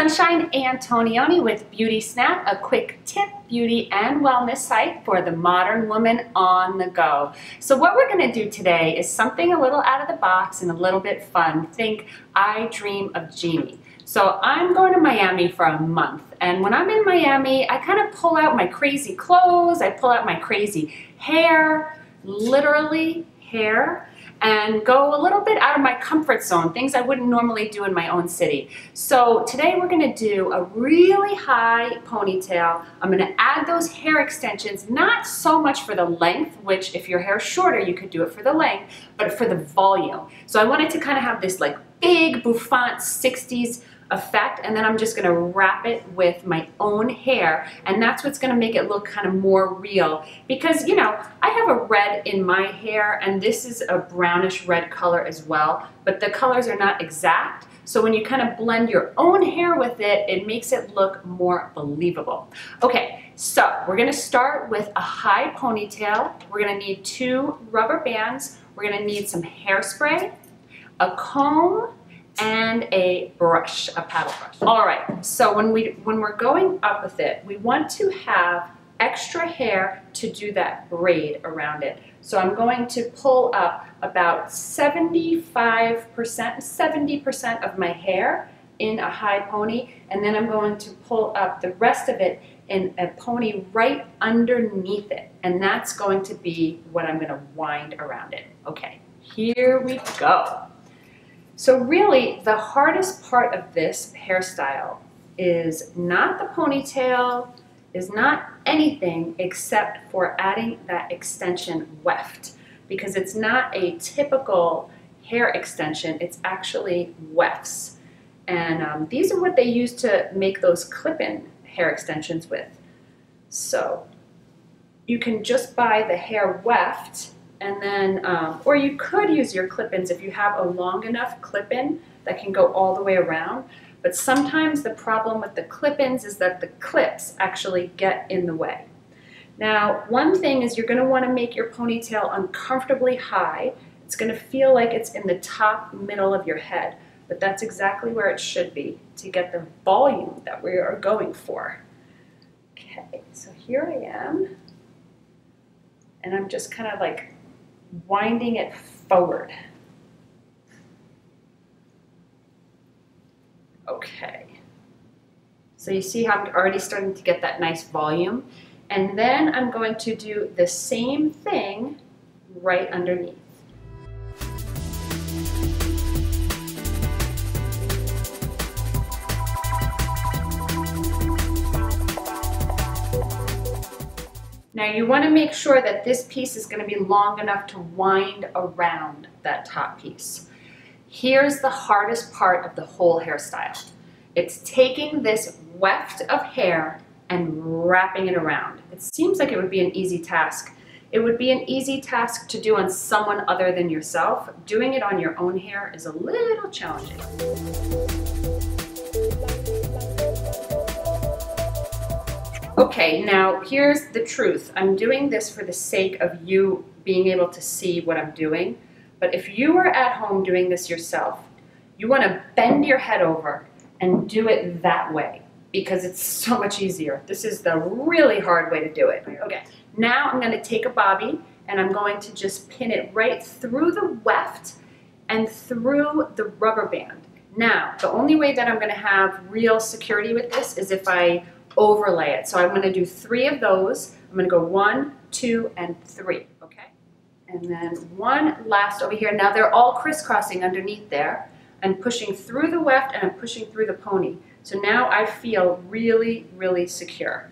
Sunshine Antonioni with Beauty Snap, a quick tip, beauty, and wellness site for the modern woman on the go. So what we're going to do today is something a little out of the box and a little bit fun. Think I Dream of Genie. So I'm going to Miami for a month, and when I'm in Miami, I kind of pull out my crazy clothes, I pull out my crazy hair, literally hair, and go a little bit out of my comfort zone, things I wouldn't normally do in my own city. So today we're gonna do a really high ponytail. I'm gonna add those hair extensions, not so much for the length, which if your hair is shorter, you could do it for the length, but for the volume. So I wanted to kind of have this like big bouffant 60s effect, and then I'm just gonna wrap it with my own hair, and that's what's gonna make it look kind of more real, because you know, I have a red in my hair and this is a brownish red color as well, but the colors are not exact, so when you kind of blend your own hair with it, it makes it look more believable. Okay, so we're gonna start with a high ponytail. We're gonna need 2 rubber bands, we're gonna need some hairspray, a comb, and a brush, a paddle brush. All right, so when we're going up with it, we want to have extra hair to do that braid around it. So I'm going to pull up about 70% of my hair in a high pony, and then I'm going to pull up the rest of it in a pony right underneath it. And that's going to be what I'm gonna wind around it. Okay, here we go. So really, the hardest part of this hairstyle is not the ponytail, is not anything except for adding that extension weft, because it's not a typical hair extension, it's actually wefts. And these are what they use to make those clip-in hair extensions with. So you can just buy the hair weft, and then, or you could use your clip-ins if you have a long enough clip-in that can go all the way around. But sometimes the problem with the clip-ins is that the clips actually get in the way. Now, one thing is you're going to want to make your ponytail uncomfortably high. It's going to feel like it's in the top middle of your head, but that's exactly where it should be to get the volume that we are going for. Okay, so here I am, and I'm just kind of like winding it forward. Okay. So you see how I'm already starting to get that nice volume. And then I'm going to do the same thing right underneath. Now you want to make sure that this piece is going to be long enough to wind around that top piece. Here's the hardest part of the whole hairstyle. It's taking this weft of hair and wrapping it around. It seems like it would be an easy task. It would be an easy task to do on someone other than yourself. Doing it on your own hair is a little challenging. Okay, now here's the truth. I'm doing this for the sake of you being able to see what I'm doing. But if you are at home doing this yourself, you want to bend your head over and do it that way because it's so much easier. This is the really hard way to do it. Okay, now I'm going to take a bobby and I'm going to just pin it right through the weft and through the rubber band. Now, the only way that I'm going to have real security with this is if I overlay it. So I'm going to do 3 of those. I'm going to go 1, 2, and 3. Okay? And then one last over here. Now they're all crisscrossing underneath there. I'm pushing through the weft and I'm pushing through the pony. So now I feel really, really secure.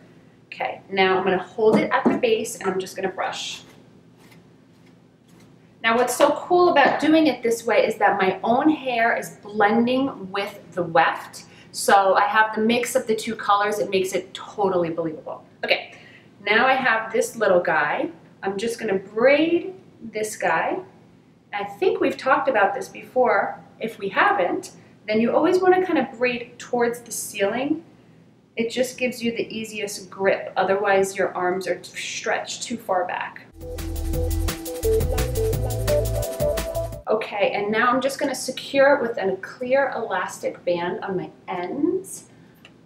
Okay, now I'm going to hold it at the base and I'm just going to brush. Now what's so cool about doing it this way is that my own hair is blending with the weft. So I have the mix of the 2 colors. It makes it totally believable. Okay, now I have this little guy. I'm just going to braid this guy. I think we've talked about this before. If we haven't, then you always want to kind of braid towards the ceiling. It just gives you the easiest grip. Otherwise, your arms are stretched too far back. Okay, and now I'm just going to secure it with a clear elastic band on my ends.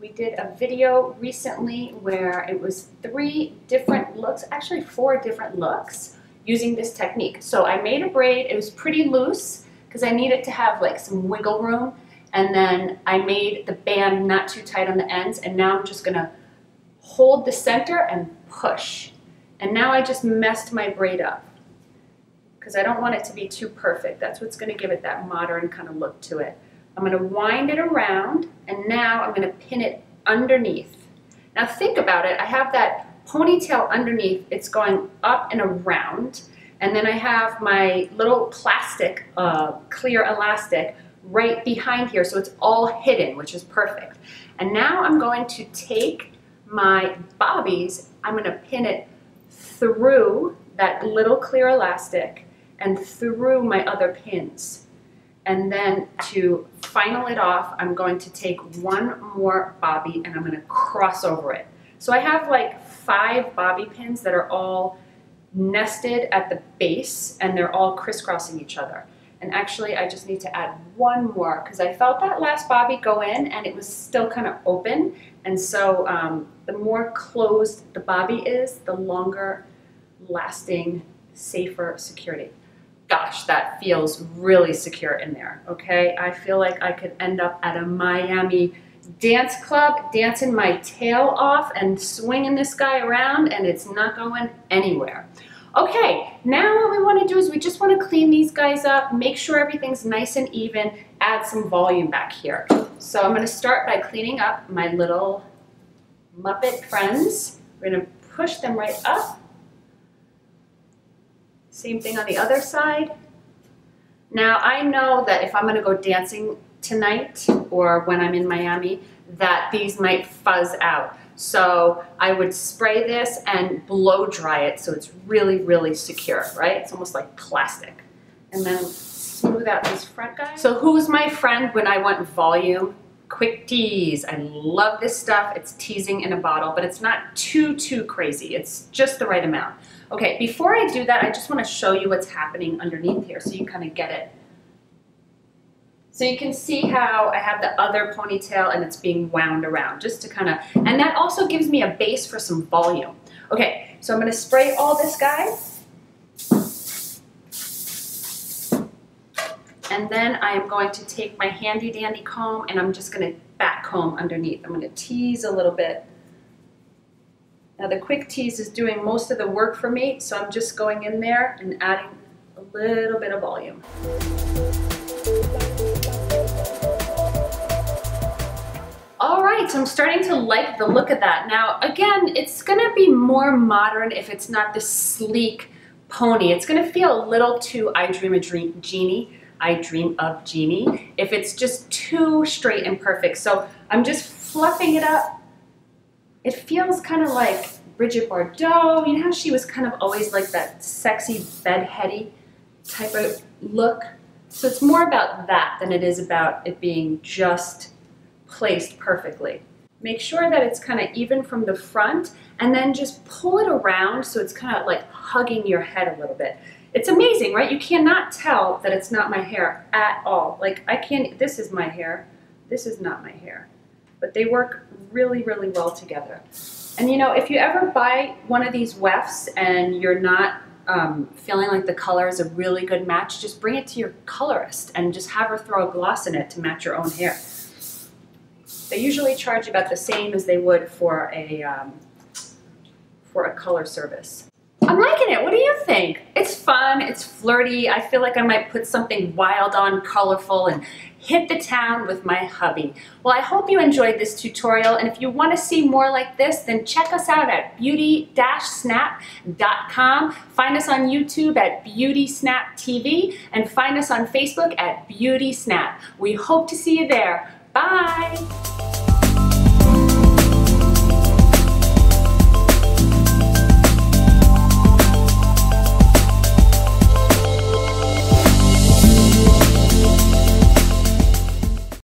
We did a video recently where it was 3 different looks, actually 4 different looks using this technique. So I made a braid, it was pretty loose because I needed to have like some wiggle room, and then I made the band not too tight on the ends, and now I'm just gonna hold the center and push. And now I just messed my braid up because I don't want it to be too perfect. That's what's gonna give it that modern kind of look to it. I'm gonna wind it around, and now I'm gonna pin it underneath. Now think about it, I have that ponytail underneath, it's going up and around, and then I have my little plastic, clear elastic right behind here, so it's all hidden, which is perfect. And now I'm going to take my bobbies, I'm gonna pin it through that little clear elastic and through my other pins. And then to final it off, I'm going to take 1 more bobby and I'm going to cross over it. So I have like 5 bobby pins that are all nested at the base, and they're all crisscrossing each other. And actually I just need to add 1 more because I felt that last bobby go in and it was still kind of open. And so the more closed the bobby is, the longer lasting, safer security. Gosh, that feels really secure in there, okay? I feel like I could end up at a Miami dance club dancing my tail off and swinging this guy around, and it's not going anywhere. Okay, now what we want to do is we just want to clean these guys up, make sure everything's nice and even, add some volume back here. So I'm going to start by cleaning up my little Muppet friends. We're going to push them right up. Same thing on the other side. Now I know that if I'm going to go dancing tonight or when I'm in Miami, that these might fuzz out. So I would spray this and blow dry it so it's really, really secure, right? It's almost like plastic. And then smooth out these front guys. So who's my friend when I want volume? Quick tease. I love this stuff. It's teasing in a bottle, but it's not too crazy. It's just the right amount. Okay, before I do that, I just want to show you what's happening underneath here so you kind of get it. So you can see how I have the other ponytail and it's being wound around just to kind of, and that also gives me a base for some volume. Okay, so I'm going to spray all this guy. And then I am going to take my handy dandy comb and I'm just going to back comb underneath. I'm going to tease a little bit. Now the quick tease is doing most of the work for me, so I'm just going in there and adding a little bit of volume. All right, so I'm starting to like the look of that. Now again, it's gonna be more modern if it's not this sleek pony. It's gonna feel a little too I Dream of Genie. I Dream of Genie, if it's just too straight and perfect. So I'm just fluffing it up. It feels kind of like Bridget Bardot. You know how she was kind of always like that sexy bedheady type of look? So it's more about that than it is about it being just placed perfectly. Make sure that it's kind of even from the front and then just pull it around so it's kind of like hugging your head a little bit. It's amazing, right? You cannot tell that it's not my hair at all. Like I can't, this is my hair, this is not my hair. But they work really, really well together. And you know, if you ever buy one of these WEFTs and you're not feeling like the color is a really good match, just bring it to your colorist and just have her throw a gloss in it to match your own hair. They usually charge about the same as they would for a color service. I'm liking it. What do you think? It's fun, it's flirty. I feel like I might put something wild on, colorful, and hit the town with my hubby. Well, I hope you enjoyed this tutorial, and if you want to see more like this, then check us out at beauty-snap.com. Find us on YouTube at Beauty Snap TV, and find us on Facebook at Beauty Snap. We hope to see you there. Bye!